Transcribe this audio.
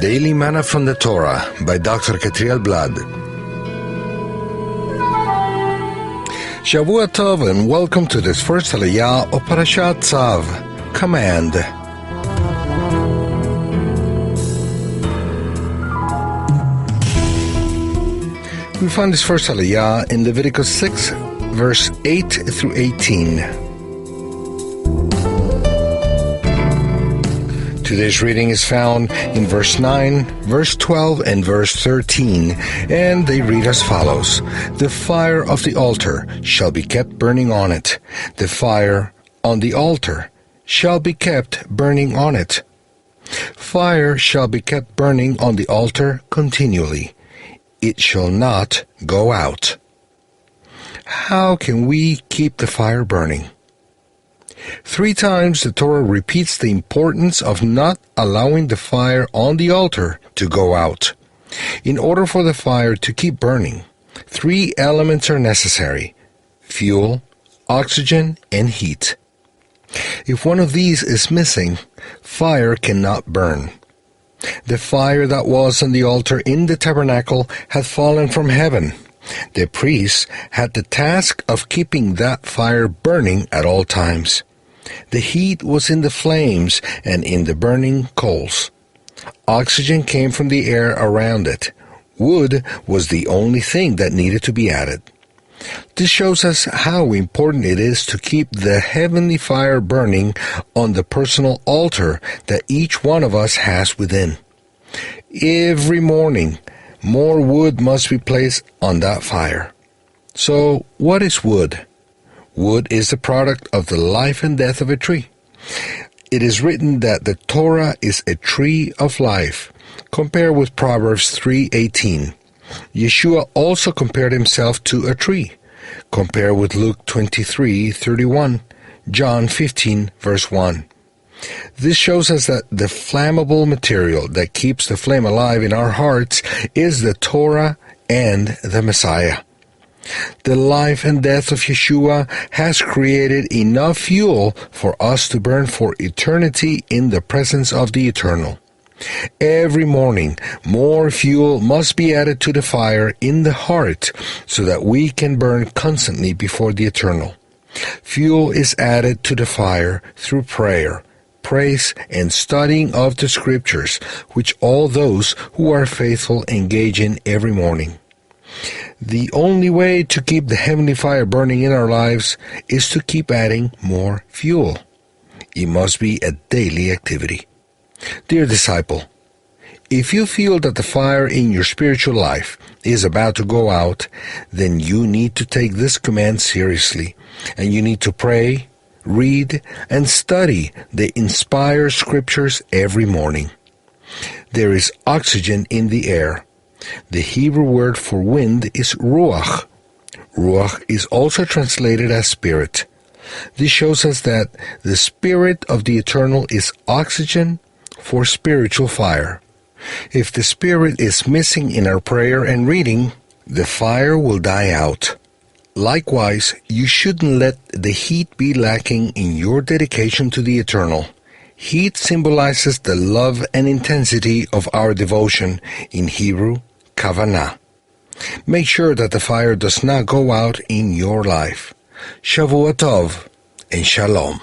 Daily Manna from the Torah by Dr Ketriel Blad. Shavua Tov, and welcome to this first Aliyah of Parashat Tzav, Command. We find this first Aliyah in Leviticus 6, verse 8 through 18. Today's reading is found in verse 9, verse 12, and verse 13, and they read as follows. The fire of the altar shall be kept burning on it. The fire on the altar shall be kept burning on it. Fire shall be kept burning on the altar continually. It shall not go out. How can we keep the fire burning? 3 times the Torah repeats the importance of not allowing the fire on the altar to go out. In order for the fire to keep burning, 3 elements are necessary: fuel, oxygen, and heat. If one of these is missing, fire cannot burn. The fire that was on the altar in the tabernacle had fallen from heaven. The priests had the task of keeping that fire burning at all times. The heat was in the flames and in the burning coals. Oxygen came from the air around it. Wood was the only thing that needed to be added. This shows us how important it is to keep the heavenly fire burning on the personal altar that each one of us has within. Every morning, more wood must be placed on that fire. So, what is wood? Wood is the product of the life and death of a tree. It is written that the Torah is a tree of life. Compare with Proverbs 3:18. Yeshua also compared himself to a tree. Compare with Luke 23:31, John 15, verse 1. This shows us that the flammable material that keeps the flame alive in our hearts is the Torah and the Messiah. The life and death of Yeshua has created enough fuel for us to burn for eternity in the presence of the Eternal. Every morning, more fuel must be added to the fire in the heart so that we can burn constantly before the Eternal. Fuel is added to the fire through prayer, praise, and studying of the Scriptures, which all those who are faithful engage in every morning. The only way to keep the heavenly fire burning in our lives is to keep adding more fuel. It must be a daily activity. Dear disciple, if you feel that the fire in your spiritual life is about to go out, then you need to take this command seriously, and you need to pray, read, and study the inspired Scriptures every morning. There is oxygen in the air. The Hebrew word for wind is ruach. Ruach is also translated as spirit. This shows us that the Spirit of the Eternal is oxygen for spiritual fire. If the Spirit is missing in our prayer and reading, the fire will die out. Likewise, you shouldn't let the heat be lacking in your dedication to the Eternal. Heat symbolizes the love and intensity of our devotion, in Hebrew, kavanah. Make sure that the fire does not go out in your life. Shavua Tov and Shalom.